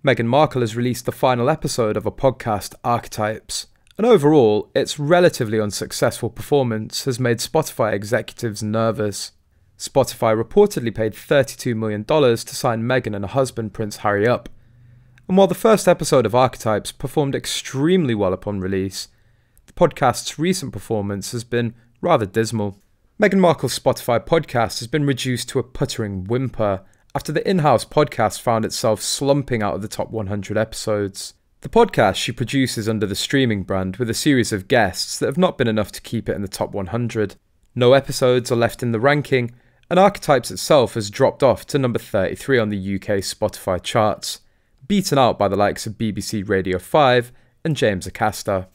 Meghan Markle has released the final episode of her podcast Archetypes, and overall, its relatively unsuccessful performance has made Spotify executives nervous. Spotify reportedly paid $32 million to sign Meghan and her husband Prince Harry up. And while the first episode of Archetypes performed extremely well upon release, the podcast's recent performance has been rather dismal. Meghan Markle's Spotify podcast has been reduced to a puttering whimper after the in-house podcast found itself slumping out of the top 100 episodes. The podcast she produces under the streaming brand with a series of guests that have not been enough to keep it in the top 100. No episodes are left in the ranking, and Archetypes itself has dropped off to number 33 on the UK Spotify charts, beaten out by the likes of BBC Radio 5 and James Acaster.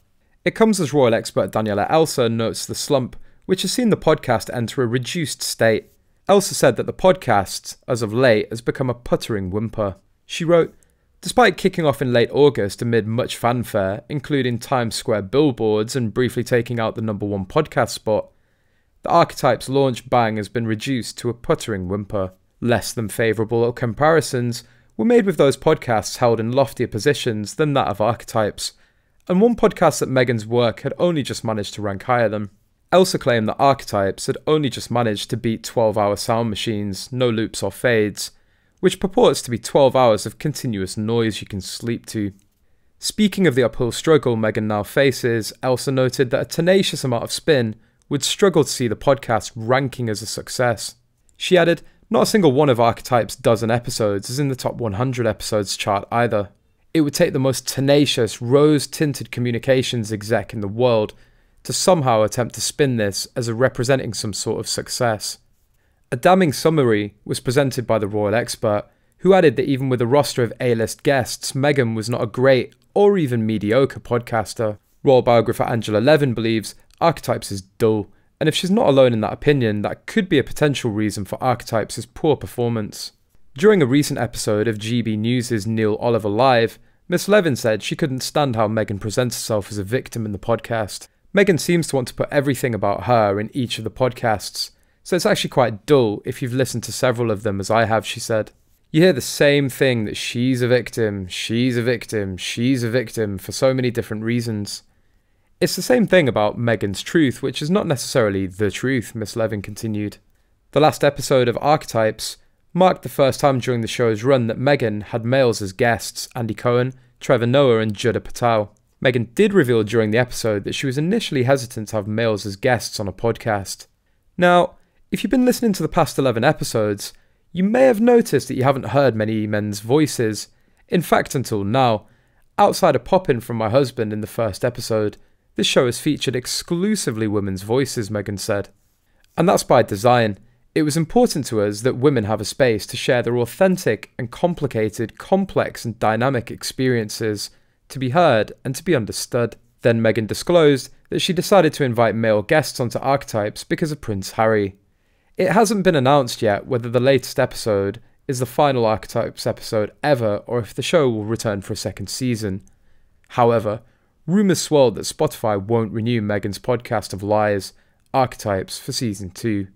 It comes as royal expert Daniela Elsa notes the slump, which has seen the podcast enter a reduced state. Elsa said that the podcast, as of late, has become a puttering whimper. She wrote, "Despite kicking off in late August amid much fanfare, including Times Square billboards and briefly taking out the #1 podcast spot, the Archetypes launch bang has been reduced to a puttering whimper. Less than favourable comparisons were made with those podcasts held in loftier positions than that of Archetypes, and one podcast that Meghan's work had only just managed to rank higher than." Elsa claimed that Archetypes had only just managed to beat 12-hour sound machines, no loops or fades, which purports to be 12 hours of continuous noise you can sleep to. Speaking of the uphill struggle Meghan now faces, Elsa noted that a tenacious amount of spin would struggle to see the podcast ranking as a success. She added, "Not a single one of Archetypes' dozen episodes is in the top 100 episodes chart either. It would take the most tenacious, rose-tinted communications exec in the world to somehow attempt to spin this as a representing some sort of success." A damning summary was presented by the royal expert, who added that even with a roster of A-list guests, Meghan was not a great or even mediocre podcaster. Royal biographer Angela Levin believes Archetypes is dull, and if she's not alone in that opinion, that could be a potential reason for Archetypes' poor performance. During a recent episode of GB News' Neil Oliver Live, Miss Levin said she couldn't stand how Meghan presents herself as a victim in the podcast. Meghan seems to want to put everything about her in each of the podcasts, so it's actually quite dull if you've listened to several of them as I have, she said. You hear the same thing, that she's a victim, she's a victim, she's a victim, for so many different reasons. It's the same thing about Meghan's truth, which is not necessarily the truth, Miss Levin continued. The last episode of Archetypes marked the first time during the show's run that Meghan had males as guests, Andy Cohen, Trevor Noah and Judah Patel. Meghan did reveal during the episode that she was initially hesitant to have males as guests on a podcast. Now, if you've been listening to the past 11 episodes, you may have noticed that you haven't heard many men's voices. In fact, until now, outside of pop-in from my husband in the first episode, this show has featured exclusively women's voices, Meghan said. And that's by design. It was important to us that women have a space to share their authentic and complicated, complex and dynamic experiences, to be heard and to be understood. Then Meghan disclosed that she decided to invite male guests onto Archetypes because of Prince Harry. It hasn't been announced yet whether the latest episode is the final Archetypes episode ever or if the show will return for a second season. However, rumours swirled that Spotify won't renew Meghan's podcast of lies, Archetypes, for season 2.